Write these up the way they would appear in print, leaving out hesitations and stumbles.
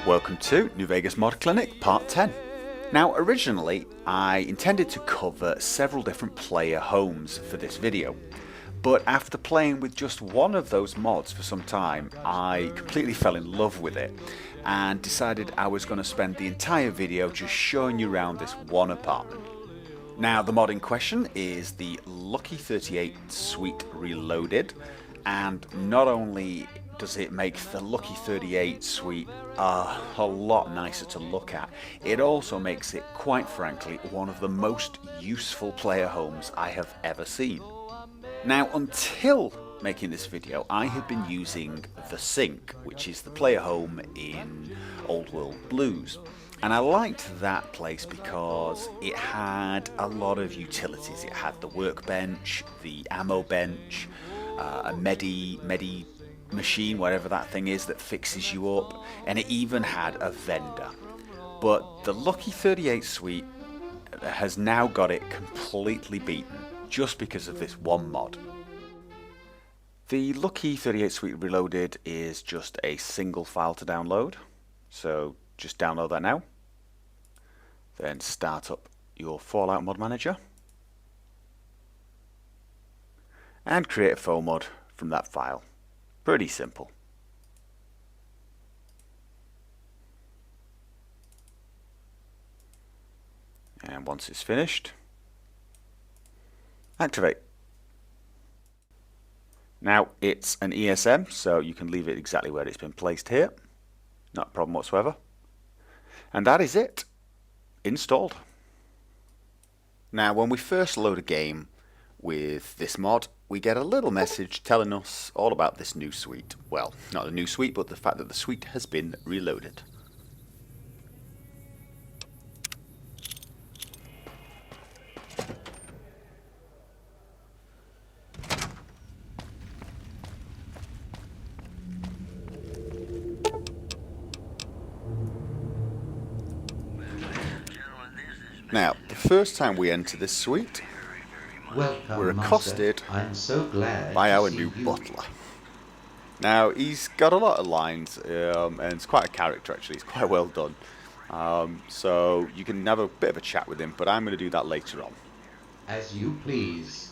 Welcome to New Vegas Mod Clinic Part 10. Now originally I intended to cover several different player homes for this video, but after playing with just one of those mods for some time I completely fell in love with it and decided I was going to spend the entire video just showing you around this one apartment. Now the mod in question is the Lucky 38 Suite Reloaded, and not only does it make the Lucky 38 Suite a lot nicer to look at, it also makes it, quite frankly, one of the most useful player homes I have ever seen. Now until making this video I had been using The Sink, which is the player home in Old World Blues. And I liked that place because it had a lot of utilities. It had the workbench, the ammo bench, a medi machine, whatever that thing is that fixes you up, and it even had a vendor. But the Lucky 38 Suite has now got it completely beaten just because of this one mod. The Lucky 38 Suite Reloaded is just a single file to download, so just download that now, then start up your Fallout mod manager and create a faux mod from that file. Pretty simple. And once it's finished, activate. Now it's an ESM, so you can leave it exactly where it's been placed here. Not a problem whatsoever. And that is it. Installed. Now when we first load a game with this mod, we get a little message telling us all about this new suite. Well, not the new suite, but the fact that the suite has been reloaded. Now, the first time we enter this suite, we're accosted by our new butler. Now, he's got a lot of lines, and it's quite a character actually, it's quite well done. So you can have a bit of a chat with him, but I'm going to do that later on. As you please.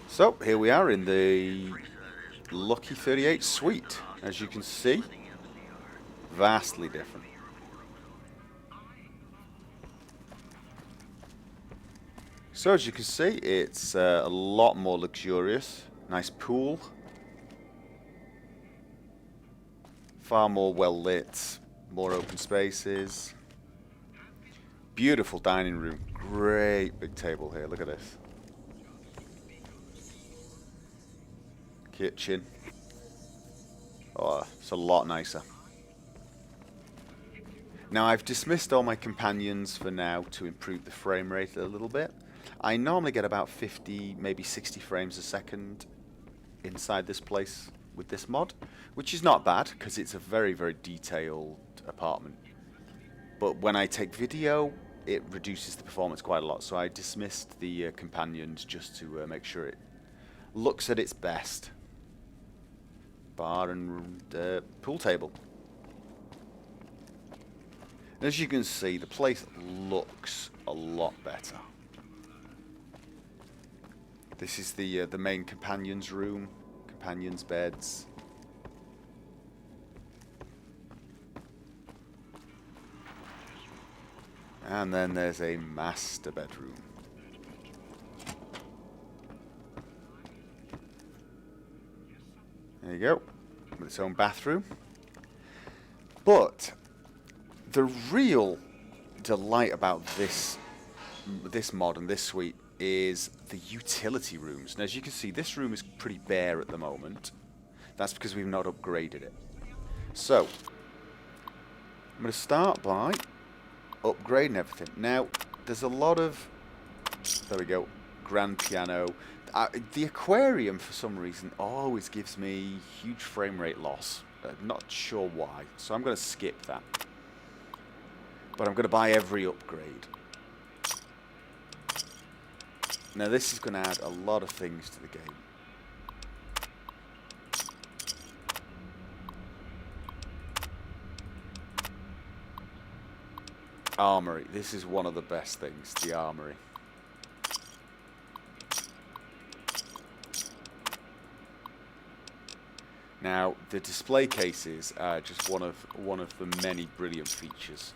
So, here we are in the Lucky 38 Suite. As you can see, vastly different. So as you can see, it's a lot more luxurious. Nice pool. Far more well lit, more open spaces. Beautiful dining room. Great big table here, look at this. Kitchen. Oh, it's a lot nicer. Now I've dismissed all my companions for now to improve the frame rate a little bit. I normally get about 50, maybe 60 frames a second inside this place with this mod, which is not bad because it's a very, very detailed apartment. But when I take video, it reduces the performance quite a lot, so I dismissed the companions just to make sure it looks at its best. Bar and pool table. And as you can see, the place looks a lot better. This is the main companions room, companions beds. And then there's a master bedroom. There you go, with its own bathroom. But the real delight about this mod and this suite is the utility rooms. And as you can see, this room is pretty bare at the moment. That's because we've not upgraded it. So I'm going to start by upgrading everything. Now there's a lot of, there we go, grand piano. The aquarium for some reason always gives me huge frame rate loss. I'm not sure why, so I'm going to skip that. But I'm going to buy every upgrade. Now this is going to add a lot of things to the game. Armory. This is one of the best things, the armory. Now, the display cases are just one of the many brilliant features.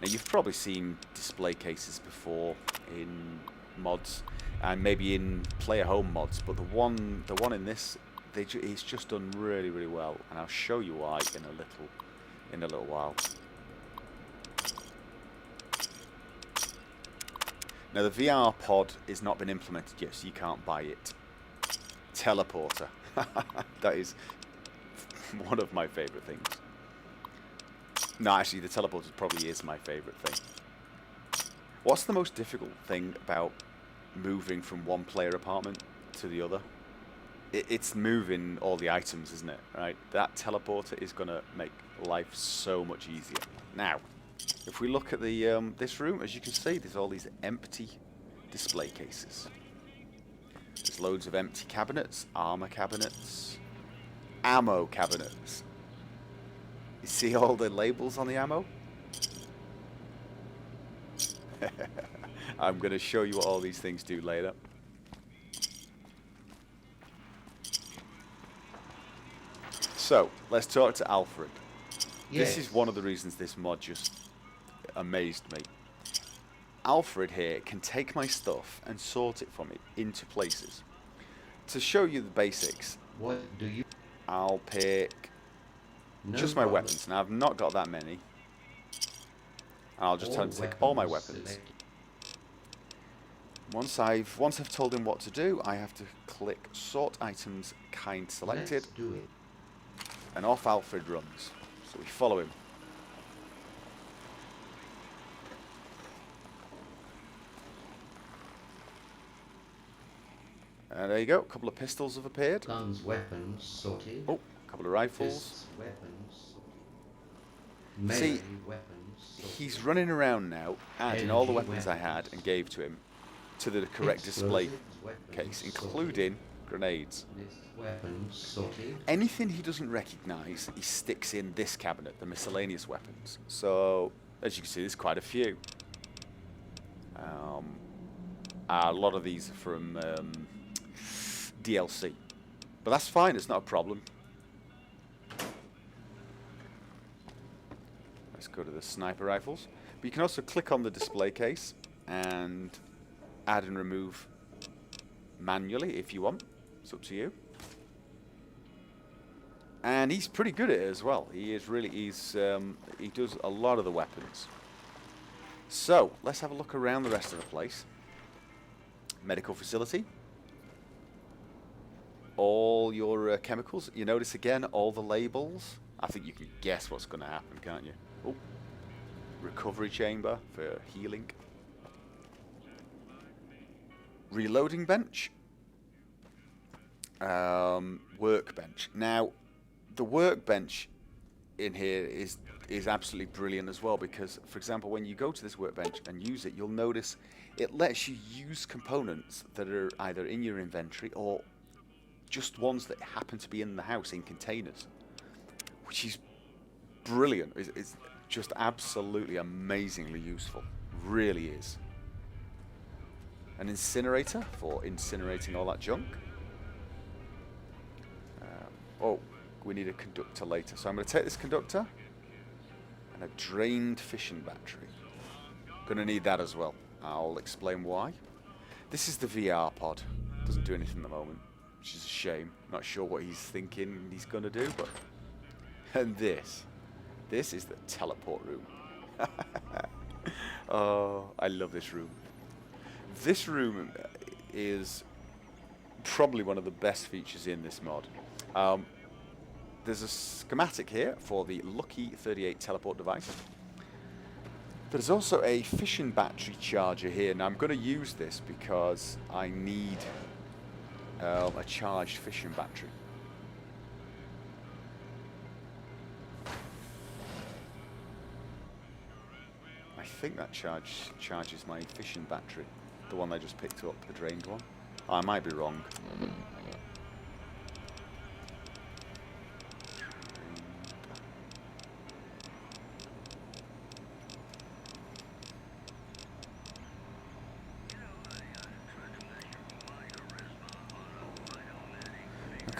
Now, you've probably seen display cases before in mods and maybe in player home mods, but the one in this, it's just done really, really well, and I'll show you why in a little while. Now, the VR pod is not been implemented yet, so you can't buy it. Teleporter. That is one of my favourite things. No, actually, the teleporter probably is my favourite thing. What's the most difficult thing about moving from one player apartment to the other? It's moving all the items, isn't it? Right? That teleporter is going to make life so much easier. Now, if we look at the this room, as you can see, there's all these empty display cases. There's loads of empty cabinets, armor cabinets, ammo cabinets. You see all the labels on the ammo? I'm going to show you what all these things do later. So, let's talk to Alfred. Yes. This is one of the reasons this mod just amazed me. Alfred here can take my stuff and sort it for me into places. To show you the basics, What do you... I'll pick No just my problem. weapons. Now, I've not got that many. I'll just tell him to take all my weapons. selected. Once I've told him what to do, I have to click sort items kind selected, Let's do it. and off Alfred runs. So we follow him. And there you go, a couple of pistols have appeared. Guns, weapons sorted. Oh, a couple of rifles. Fists, weapons. See, Melee weapons sorted. He's running around now, adding all the Energy weapons I had weapons. and gave to him to the correct display Explosives, weapons case, sorted. including grenades. This weapons sorted. Anything he doesn't recognise, he sticks in this cabinet, the miscellaneous weapons. So, as you can see, there's quite a few. A lot of these are from DLC. But that's fine, it's not a problem. Let's go to the sniper rifles. But you can also click on the display case and add and remove manually if you want. It's up to you. And he's pretty good at it as well. He is really, he does a lot of the weapons. So, let's have a look around the rest of the place. Medical facility. All your chemicals. You notice again all the labels. I think you can guess what's going to happen, can't you? Oh, recovery chamber for healing. Reloading bench. Workbench. Now, the workbench in here is absolutely brilliant as well, because, for example, when you go to this workbench and use it, you'll notice it lets you use components that are either in your inventory or just ones that happen to be in the house in containers, which is brilliant. It's just absolutely amazingly useful. Really is. An incinerator for incinerating all that junk. Oh, we need a conductor later. So I'm going to take this conductor and a drained fission battery. Going to need that as well. I'll explain why. This is the VR pod. Doesn't do anything at the moment, which is a shame. Not sure what he's thinking he's going to do, but... And this is the teleport room. Oh, I love this room. This room is probably one of the best features in this mod. There's a schematic here for the Lucky 38 teleport device. There's also a fission battery charger here. Now I'm going to use this because I need a charged fission battery. I think that charges my fission battery, the one I just picked up, the drained one. Oh, I might be wrong.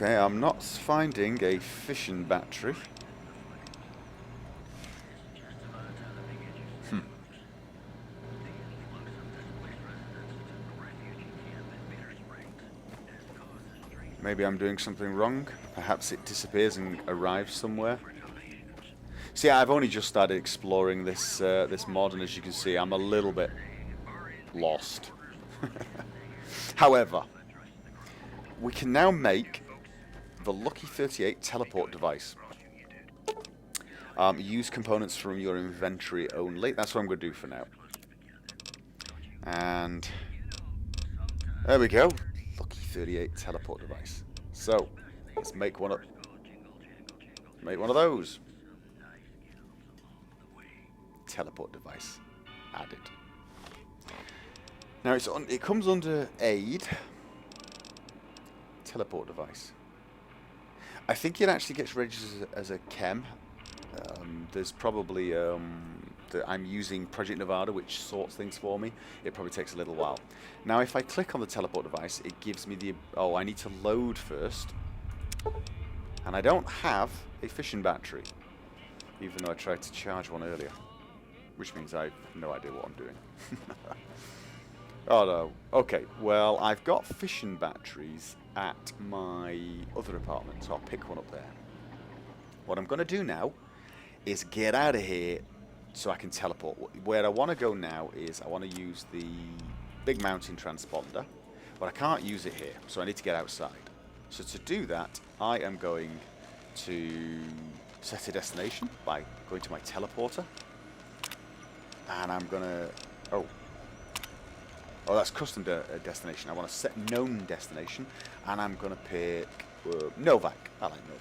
Okay, I'm not finding a fission battery. Maybe I'm doing something wrong. Perhaps it disappears and arrives somewhere. See, I've only just started exploring this this mod, and as you can see, I'm a little bit lost. However, we can now make the Lucky 38 teleport device. Use components from your inventory only. That's what I'm going to do for now. And there we go. Lucky 38 teleport device. So let's make one of those. Teleport device added. Now it comes under aid. Teleport device. I think it actually gets registered as a chem. There's probably I'm using Project Nevada, which sorts things for me. It probably takes a little while. Now, if I click on the teleport device, it gives me the... Oh, I need to load first. And I don't have a fission battery, even though I tried to charge one earlier. Which means I have no idea what I'm doing. Oh, no. Okay, well, I've got fission batteries at my other apartment, so I'll pick one up there. What I'm going to do now is get out of here so I can teleport. Where I want to go now is I want to use the big mountain transponder, but I can't use it here, so I need to get outside. So to do that, I am going to set a destination by going to my teleporter, and I'm going to... Oh, that's custom destination. I want to set known destination, and I'm going to pick Novak. I like Novak.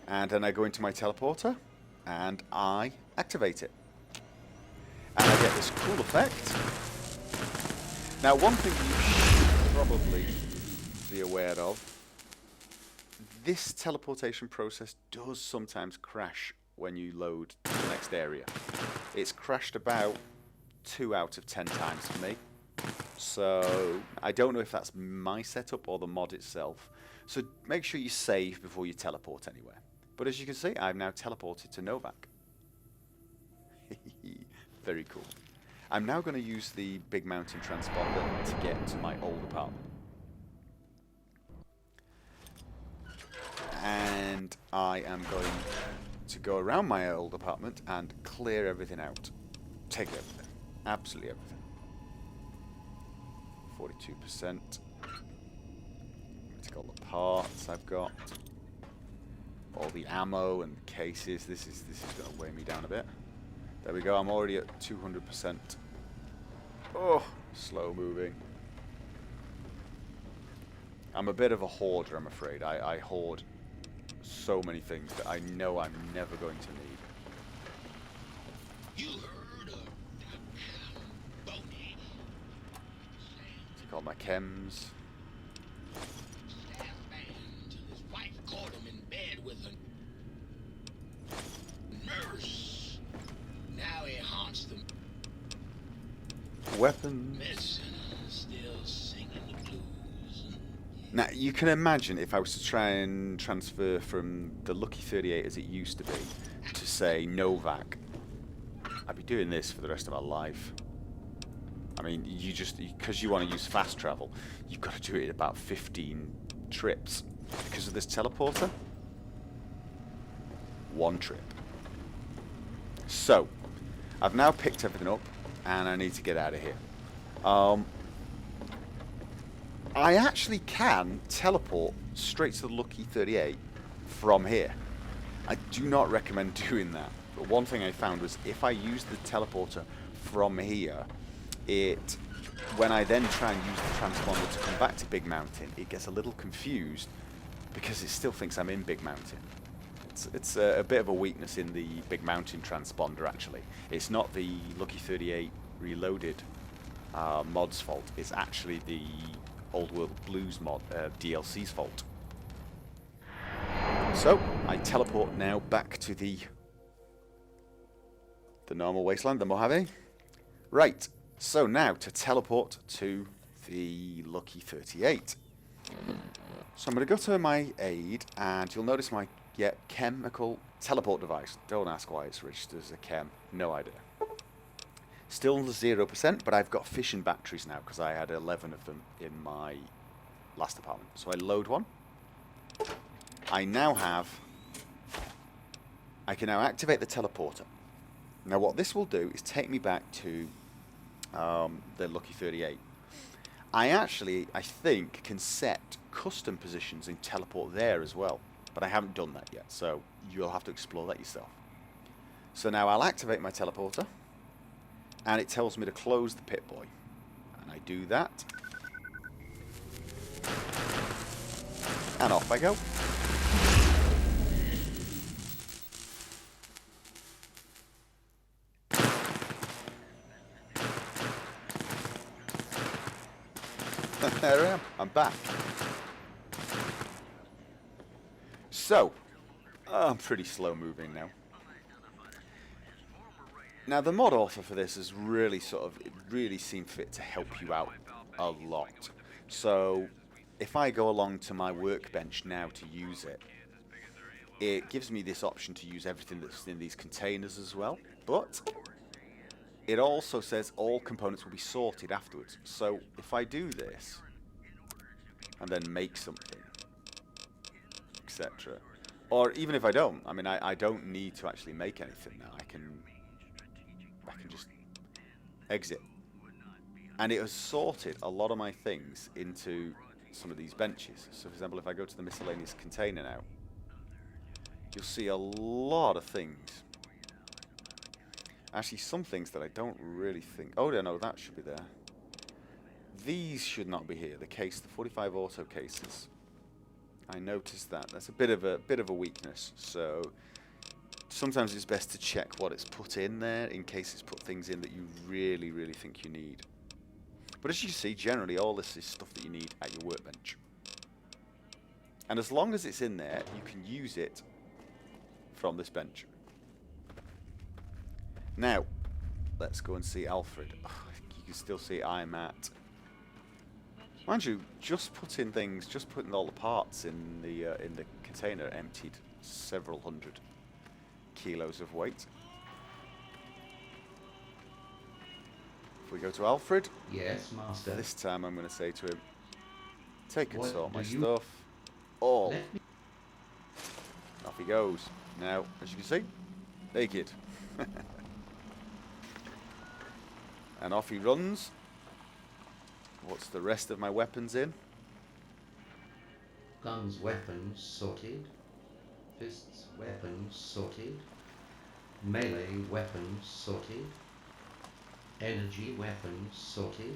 And then I go into my teleporter, and I activate it. And I get this cool effect. Now, one thing you should probably be aware of, this teleportation process does sometimes crash when you load to the next area. It's crashed about 2 out of 10 times for me. So I don't know if that's my setup or the mod itself. So make sure you save before you teleport anywhere. But as you can see, I've now teleported to Novak. Very cool. I'm now going to use the big mountain transponder to get to my old apartment. And I am going to go around my old apartment and clear everything out. Take everything. Absolutely everything. 42%. Take all the parts I've got. All the ammo and cases. This is going to weigh me down a bit. There we go. I'm already at 200%. Oh, slow moving. I'm a bit of a hoarder, I'm afraid. I hoard so many things that I know I'm never going to need. You heard of Boney? Take all my chems. His wife caught him in bed with a nurse. Now he haunts them. Weapons. Medicine, still singing the blues. Now, you can imagine if I was to try and transfer from the Lucky 38 as it used to be to, say, Novak. I'd be doing this for the rest of my life. I mean, you just, because you want to use fast travel, you've got to do it about 15 trips. Because of this teleporter, 1 trip. So, I've now picked everything up, and I need to get out of here. I actually can teleport straight to the Lucky 38 from here. I do not recommend doing that. But one thing I found was if I use the teleporter from here, when I then try and use the transponder to come back to Big Mountain, it gets a little confused because it still thinks I'm in Big Mountain. It's a bit of a weakness in the Big Mountain transponder, actually. It's not the Lucky 38 Reloaded mod's fault. It's actually the Old World Blues mod DLC's fault. So I teleport now back to the normal wasteland, the Mojave. Right. So now to teleport to the Lucky 38. So I'm going to go to my aid, and you'll notice my chemical teleport device. Don't ask why it's registered as a chem. No idea. Still 0%, but I've got fission batteries now because I had 11 of them in my last apartment. So I load one. I can now activate the teleporter. Now what this will do is take me back to the Lucky 38. I think, can set custom positions and teleport there as well. But I haven't done that yet, so you'll have to explore that yourself. So now I'll activate my teleporter, and it tells me to close the pit boy. And I do that. And off I go. There I am. I'm back. So, I'm pretty slow moving now. Now the mod author for this has really seen fit to help you out a lot. So, if I go along to my workbench now to use it, it gives me this option to use everything that's in these containers as well. But it also says all components will be sorted afterwards. So if I do this and then make something, etc. Or even if I don't, I mean, I don't need to actually make anything now. I can just exit. And it has sorted a lot of my things into some of these benches. So for example, if I go to the miscellaneous container now, you'll see a lot of things. Actually, some things that I don't really think... Oh, no, that should be there. These should not be here. The 45 auto cases. I noticed that. That's a bit of a weakness. So sometimes it's best to check what it's put in there in case it's put things in that you really, really think you need. But as you can see, generally all this is stuff that you need at your workbench. And as long as it's in there, you can use it from this bench. Now, let's go and see Alfred. Oh, you can still see I'm at... Mind you, just putting all the parts in the container emptied several hundred kilos of weight. If we go to Alfred, Yes, master. this time I'm going to say to him, take and What sort my do you- stuff. All. Let me... Off he goes. Now, as you can see, naked. And off he runs. What's the rest of my weapons in? Guns, weapons sorted. Fists, weapons sorted. Melee weapons sorted. Energy weapons sorted.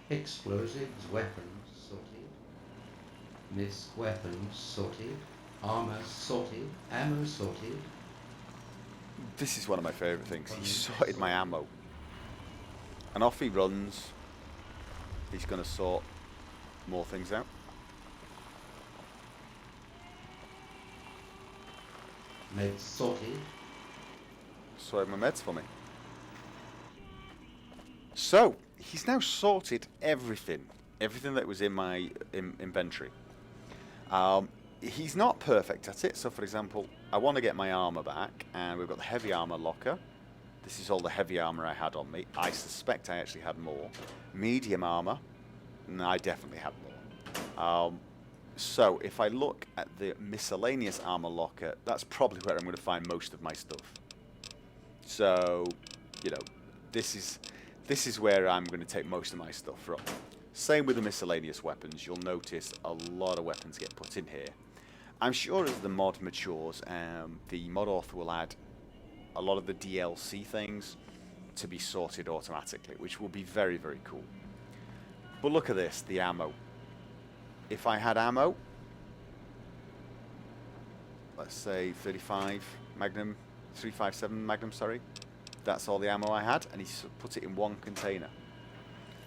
Explosives weapons sorted. Mist weapons sorted. Armor sorted. Ammo sorted. This is one of my favourite things. He sorted my ammo. And off he runs. He's going to sort more things out. Meds sorted. Sorted my meds for me. So, he's now sorted everything. Everything that was in my inventory. He's not perfect at it. So, for example, I want to get my armor back. And we've got the heavy armor locker. This is all the heavy armor I had on me. I suspect I actually had more. Medium armor. No, I definitely had more. So, if I look at the miscellaneous armor locker, that's probably where I'm going to find most of my stuff. So, you know, this is where I'm going to take most of my stuff from. Same with the miscellaneous weapons. You'll notice a lot of weapons get put in here. I'm sure as the mod matures, the mod author will add a lot of the DLC things to be sorted automatically, which will be very, very cool. But look at this, the ammo. If I had ammo, let's say 35 Magnum, 357 Magnum, sorry. That's all the ammo I had, and he's put it in one container.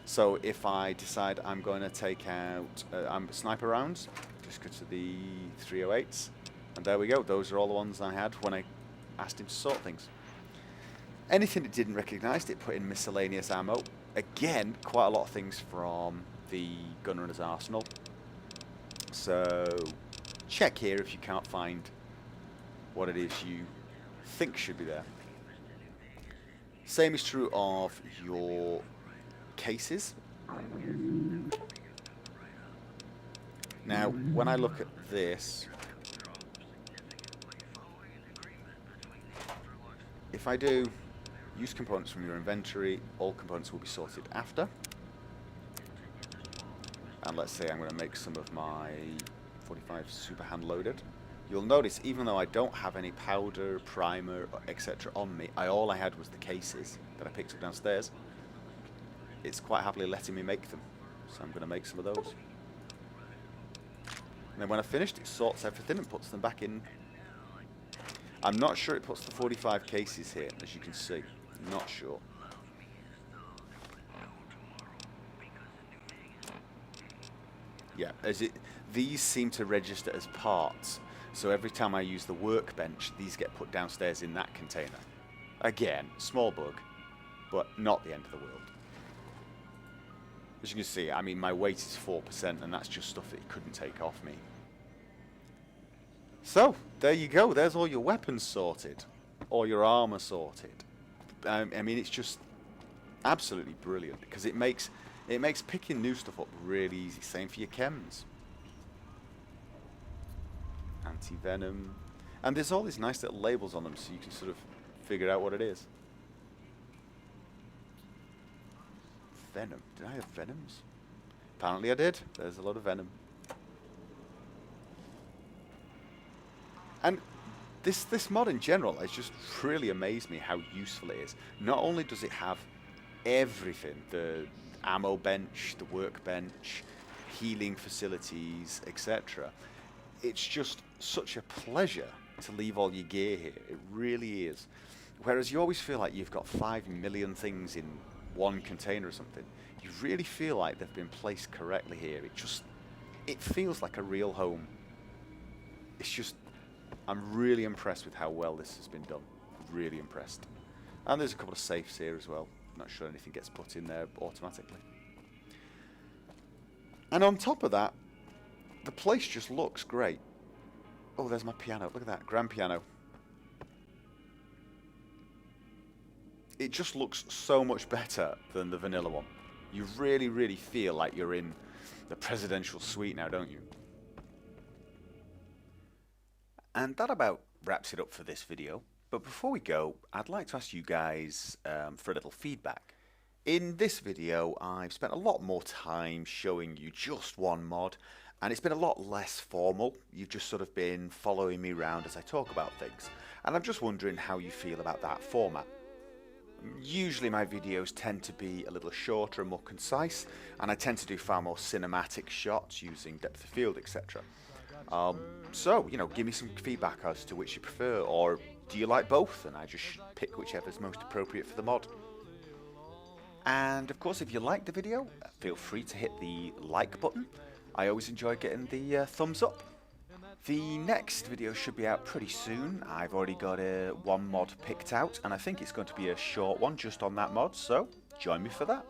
So if I decide I'm going to take out sniper rounds, just go to the 308s, and there we go. Those are all the ones I had when I asked him to sort things. Anything it didn't recognise, it put in miscellaneous ammo. Again, quite a lot of things from the Gunrunner's arsenal. So check here if you can't find what it is you think should be there. Same is true of your cases. Now, when I look at this, if I do use components from your inventory, all components will be sorted after. And let's say I'm going to make some of my 45 super hand loaded. You'll notice, even though I don't have any powder, primer, etc. on me, all I had was the cases that I picked up downstairs. It's quite happily letting me make them. So I'm going to make some of those. And then when I've finished, it sorts everything and puts them back in. I'm not sure it puts the 45 cases here, as you can see. Not sure. Yeah, these seem to register as parts. So every time I use the workbench, these get put downstairs in that container. Again, small bug, but not the end of the world. As you can see, I mean, my weight is 4%, and that's just stuff that it couldn't take off me. So, there you go. There's all your weapons sorted. Or your armor sorted. I mean, it's just absolutely brilliant, because it makes picking new stuff up really easy. Same for your chems. Anti-venom. And there's all these nice little labels on them, so you can sort of figure out what it is. Venom. Did I have venoms? Apparently I did. There's a lot of venom. And this mod in general has just really amazed me how useful it is. Not only does it have everything, the ammo bench, the workbench, healing facilities, etc. It's just such a pleasure to leave all your gear here. It really is. Whereas you always feel like you've got 5 million things in one container or something. You really feel like they've been placed correctly here. It feels like a real home. It's just, I'm really impressed with how well this has been done. Really impressed. And there's a couple of safes here as well. Not sure anything gets put in there automatically. And on top of that, the place just looks great. Oh, there's my piano. Look at that, grand piano. It just looks so much better than the vanilla one. You really, really feel like you're in the presidential suite now, don't you? And that about wraps it up for this video. But before we go, I'd like to ask you guys for a little feedback. In this video, I've spent a lot more time showing you just one mod, and it's been a lot less formal. You've just sort of been following me around as I talk about things. And I'm just wondering how you feel about that format. Usually my videos tend to be a little shorter and more concise, and I tend to do far more cinematic shots using depth of field, etc. So, you know, give me some feedback as to which you prefer, or do you like both, and I just pick whichever's most appropriate for the mod. And of course, if you liked the video, feel free to hit the like button. I always enjoy getting the thumbs up. The next video should be out pretty soon. I've already got one mod picked out, and I think it's going to be a short one just on that mod, so join me for that.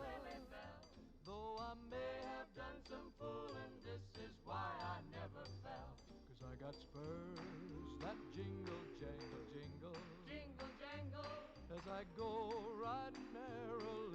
Though I may have done some fooling, this is why I never fell. 'Cause I got spurs that jingle, jangle, jingle, jingle, jangle, as I go riding merrily.